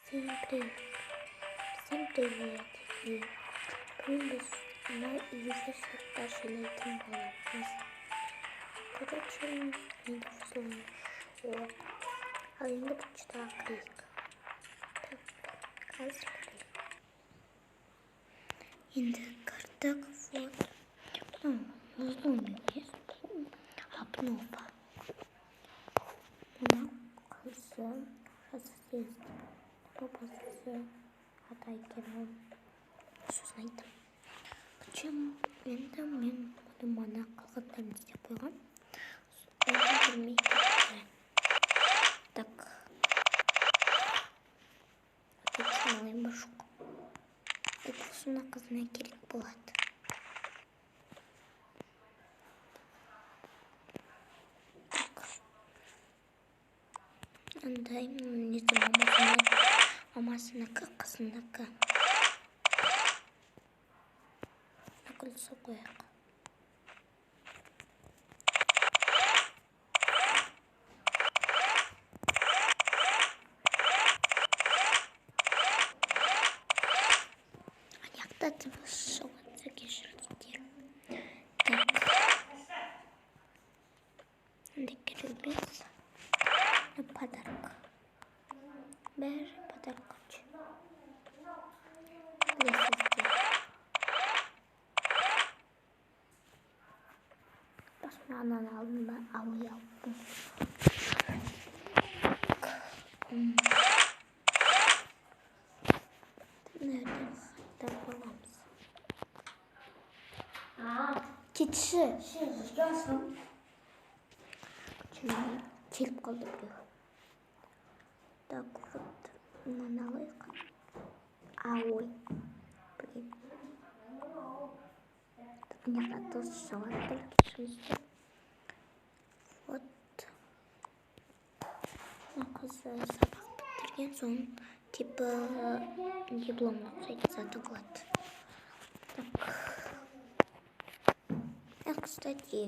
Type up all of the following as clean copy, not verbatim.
Всем привет! Всем привет! И плюс мы здесь даже летом было. Короче, не слышу. А я не прочитала крик. Так, енді карток вот. Ну, зломе есть. Обнова. Мына қызы жазып папасы атайкені сөзін айтты. Почему енді мен мана қалғандарын істеп қойған. Оны білмейді. Так. Әкетсін алайын ба жоқ. Әкетсіна қызына керек болады. Андай, не знаю, мамасынікі, қызынікі. Накүлсі қояқ. Аяқта дыбыс шығады кешіріңіздер. Так. Андай керемет. Подарок. Бәрі подарок. Білесіздер. Басманан алдым ба, ауы алыппын. Nereden hatta bolamız? Keçi. Rızgasın. Şimdi kelip kaldı buraya. Так вот, наналык. Ой, блин. Мне надо салат только. Вот. Қызы сабақ бітірген соң типа дипломға сайтса болады. Так. Кстати,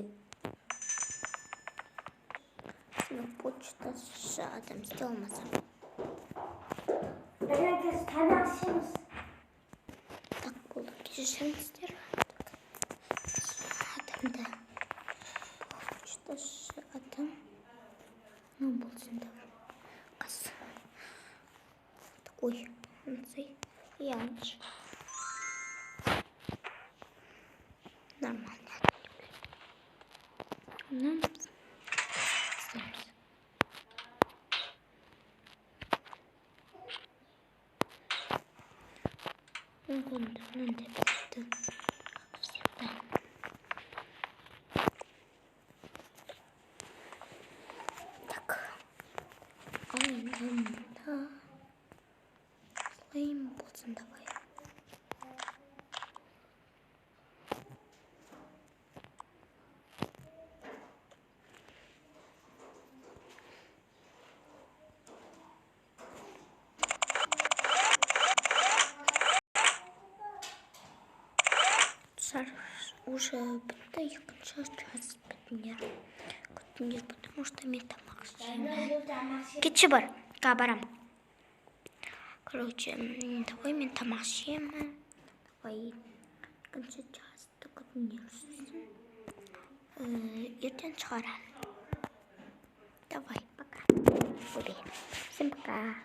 на почта рядом сделался. Так было, кишенстер. Адамда почта рядом. Ну, был сюда. Ой, янч. Нормально. Ну, так. Да. Слоим болсын давай. Уже бітті, екінші час бітіндер, потому что мен тамақ жеймін. Кетші бар, барам. Короче, давай мен тамақ жеймін. Давай екінші жасты күтіндер сөзін. Ертең шығарам. Давай, пока. Всем пока.